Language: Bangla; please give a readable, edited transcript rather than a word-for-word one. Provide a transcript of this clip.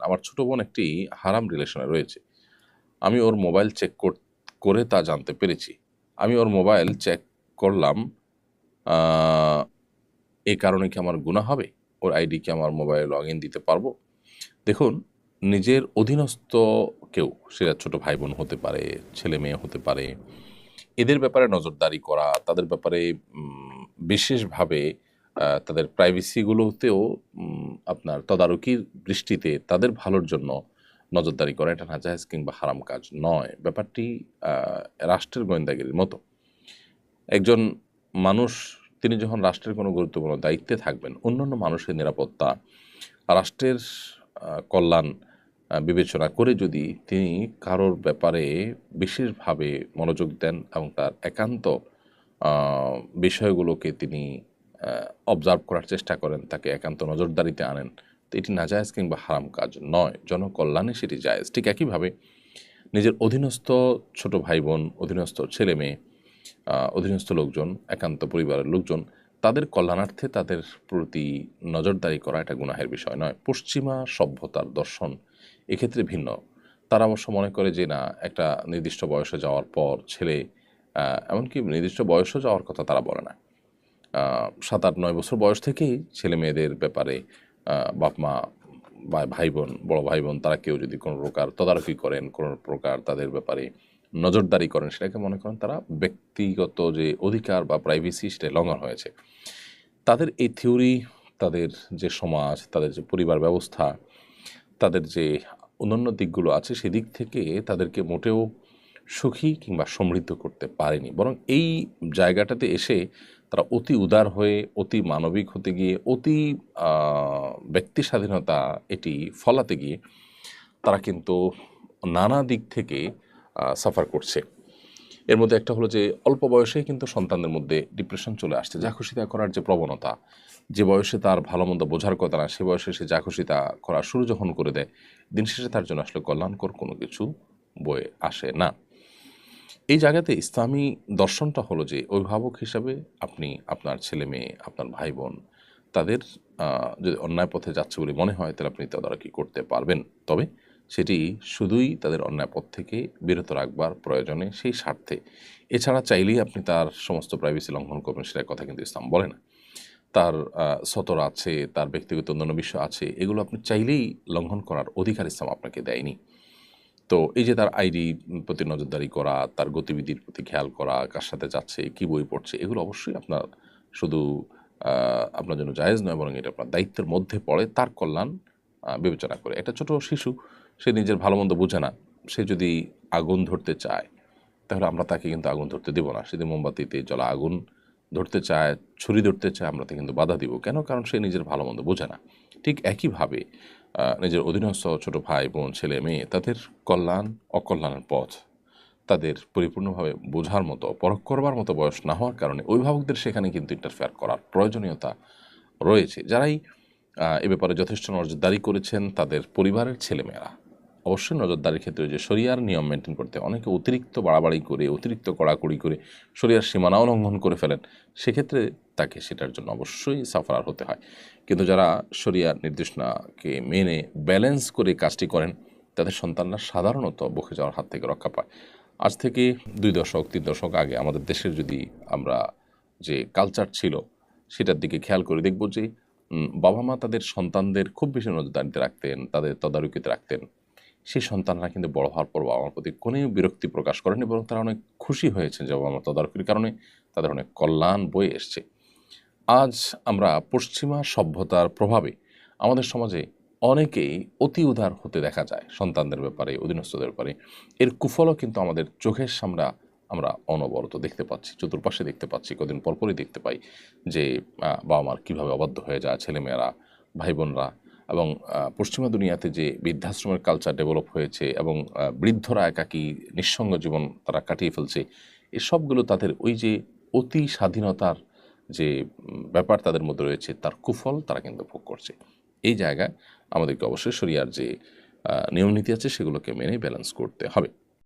আমার ছোট বোন একটি হারাম রিলেশনে রয়েছে। আমি ওর মোবাইল চেক করে তা জানতে পেরেছি। আমি ওর মোবাইল চেক করলাম, আ এ কারণে কি আমার গুনাহ হবে? ওর আইডি কি আমার মোবাইলে লগইন দিতে পারবো? দেখুন, নিজের অধীনস্থ কেউ, সেটা ছোট ভাই-বোন হতে পারে, ছেলে-মেয়ে হতে পারে, এদের ব্যাপারে নজরদারি করা, তাদের ব্যাপারে বিশেষভাবে তাদের প্রাইভেসিগুলোতেও আপনার তদারকির দৃষ্টিতে তাদের ভালোর জন্য নজরদারি করা, এটা নাজায়েজ কিংবা হারাম কাজ নয়। ব্যাপারটি আ রাষ্ট্রের গোয়েন্দাগিরির মতো। একজন মানুষ, তিনি যখন রাষ্ট্রের কোনো গুরুত্বপূর্ণ দায়িত্বে থাকবেন, অন্যান্য মানুষের নিরাপত্তা, রাষ্ট্রের কল্যাণ বিবেচনা করে যদি তিনি কারোর ব্যাপারে বিশেষভাবে মনোযোগ দেন এবং তার একান্ত আ বিষয়গুলোকে তিনি অবজার্ভ করার চেষ্টা করেন, তাকে একান্ত নজরদারিতে আনেন, তো এটি নাজায়েজ কিংবা হারাম কাজ নয়। জনকল্যাণে সেটি জায়েজ। ঠিক একইভাবে নিজের অধীনস্থ ছোট ভাই-বোন, অধীনস্থ ছেলে-মেয়ে, অধীনস্থ লোকজন, একান্ত পরিবারের লোকজন, তাদের কল্যাণার্থে তাদের প্রতি নজরদারি করা এটা গুনাহের বিষয় নয়। পশ্চিমা সভ্যতার দর্শন এক্ষেত্রে ভিন্ন। তারা অবশ্য মনে করে যে না, একটা নির্দিষ্ট বয়সে যাওয়ার পর ছেলে, এমনকি নির্দিষ্ট বয়সও যাওয়ার কথা তারা বলে না। ৭, ৮, ৯ বছর বয়স থেকেই ছেলেমেয়েদের ব্যাপারে বাপ-মা বা ভাই-বোন, বড় ভাই-বোন, তারা কেউ যদি কোনো প্রকার তদারকি করেন, কোনো প্রকার তাদের ব্যাপারে নজরদারি করেন, সেটাকে মনে করেন তারা ব্যক্তিগত যে অধিকার বা প্রাইভেসি, সেটা লঙ্ঘন হয়েছে। তাদের এই থিওরি, তাদের যে সমাজ, তাদের যে পরিবার ব্যবস্থা, তাদের যে অন্যান্য দিকগুলো আছে, সেদিক থেকে তাদেরকে মোটেও সুখী কিংবা সমৃদ্ধ করতে পারেনি। বরং এই জায়গাটাতে এসে তারা অতি উদার হয়ে, অতি মানবিক হতে গিয়ে, অতি ব্যক্তি স্বাধীনতা এটি ফলাতে গিয়ে তারা কিন্তু নানা দিক থেকে সাফার করছে। এর মধ্যে একটা হলো যে অল্প বয়সেই কিন্তু সন্তানদের মধ্যে ডিপ্রেশন চলে আসছে। যা খুশি তা করার যে প্রবণতা, যে বয়সে তার ভালো মন্দ বোঝার কথা না, সে বয়সে সে যা খুশি তা করা শুরু যখন করে দেয়, দিন শেষে তার জন্য আসলে কল্যাণকর কোনো কিছু বয়ে আসে না। এই জায়গাতে ইসলামী দর্শনটা হলো যে অভিভাবক হিসাবে আপনি আপনার ছেলে-মেয়ে, আপনার ভাই-বোন, তাদের যদি অন্যায় পথে যাচ্ছে বলে মনে হয়, তাহলে আপনি তদারকি করতে পারবেন। তবে সেটি শুধুই তাদের অন্যায় পথ থেকে বিরত রাখবার প্রয়োজনে, সেই স্বার্থে। এছাড়া চাইলেই আপনি তার সমস্ত প্রাইভেসি লঙ্ঘন করবেন, সেটার কথা কিন্তু ইসলাম বলে না। তার সতর আছে, তার ব্যক্তিগত অন্যান্য বিষয় আছে, এগুলো আপনি চাইলেই লঙ্ঘন করার অধিকার ইসলাম আপনাকে দেয়নি। তো এই যে তার আইডি প্রতি নজরদারি করা, তার গতিবিধির প্রতি খেয়াল করা, কার সাথে যাচ্ছে, কী বই পড়ছে, এগুলো অবশ্যই আপনার শুধু আপনার জন্য জায়েজ নয়, বরং এটা আপনার দায়িত্বের মধ্যে পড়ে, তার কল্যাণ বিবেচনা করে। একটা ছোট শিশু, সে নিজের ভালো-মন্দ বোঝে না। সে যদি আগুন ধরতে চায়, তাহলে আমরা তাকে কিন্তু আগুন ধরতে দেব না। সে যদি মোমবাতিতে জ্বলা আগুন ধরতে চায়, ছুরি ধরতে চায়, আমরা তাকে কিন্তু বাধা দিব। কেন? কারণ সে নিজের ভালো-মন্দ বোঝে না। ঠিক একইভাবে নিজের অধীনস্থ ছোট ভাই-বোন, ছেলে-মেয়ে, তাদের কল্যাণ, অকল্যাণের পথ তাদের পরিপূর্ণভাবে বোঝার মতো, পরখ করবার মতো বয়স না হওয়ার কারণে অভিভাবকদের সেখানে কিন্তু ইন্টারফেয়ার করার প্রয়োজনীয়তা রয়েছে। যারাই এ ব্যাপারে যথেষ্ট নজরদারি করেছেন, তাদের পরিবারের ছেলেমেয়েরা। অবশ্যই নজরদারির ক্ষেত্রে যে শরিয়ার নিয়ম মেনটেন করতে অনেকে অতিরিক্ত বাড়াবাড়ি করে, অতিরিক্ত কড়াকড়ি করে শরিয়ার সীমানাও লঙ্ঘন করে ফেলেন, সেক্ষেত্রে তাকে সেটার জন্য অবশ্যই সাফারার হতে হয়। কিন্তু যারা শরিয়ার নির্দেশনাকে মেনে ব্যালেন্স করে কাজটি করেন, তাদের সন্তানরা সাধারণত বকে যাওয়ার হাত থেকে রক্ষা পায়। আজ থেকে ২ দশক, ৩ দশক আগে আমাদের দেশের যদি আমরা যে কালচার ছিল, সেটার দিকে খেয়াল করে দেখব যে বাবা-মা তাদের সন্তানদের খুব বেশি নজরদারিতে রাখতেন, তাদের তদারকিতে রাখতেন। সেই সন্তানরা কিন্তু বড় হওয়ার পর বাবা-মার প্রতি কোনো বিরক্তি প্রকাশ করেনি, বরং তারা অনেক খুশি হয়েছে যে বাবা-মার তদারকির কারণে তাদের অনেক কল্যাণ বয়ে এসছে। আজ আমরা পশ্চিমা সভ্যতার প্রভাবে আমাদের সমাজে অনেকেই অতি উদার হতে দেখা যায় সন্তানদের ব্যাপারে, অধীনস্থদের ব্যাপারে। এর কুফলও কিন্তু আমাদের চোখের সামনে আমরা অনবরত দেখতে পাচ্ছি, চতুর্পাশে দেখতে পাচ্ছি, কদিন পরপরই দেখতে পাই যে বাবা-মার কীভাবে অবাধ্য হয়ে যায় ছেলেমেয়েরা, ভাই-বোনরা। এবং পশ্চিমা দুনিয়াতে যে বৃদ্ধাশ্রমের কালচার ডেভেলপ হয়েছে এবং বৃদ্ধরা একাকী নিঃসঙ্গ জীবন তারা কাটিয়ে ফেলছে, এসবগুলো তাদের ওই যে অতি স্বাধীনতার যে ব্যাপার তাদের মধ্যে রয়েছে, তার কুফল তারা কিন্তু ভোগ করছে। এই জায়গায় আমাদেরকে অবশ্যই শরিয়ার যে নিয়ম নীতি আছে, সেগুলোকে মেনে ব্যালেন্স করতে হবে।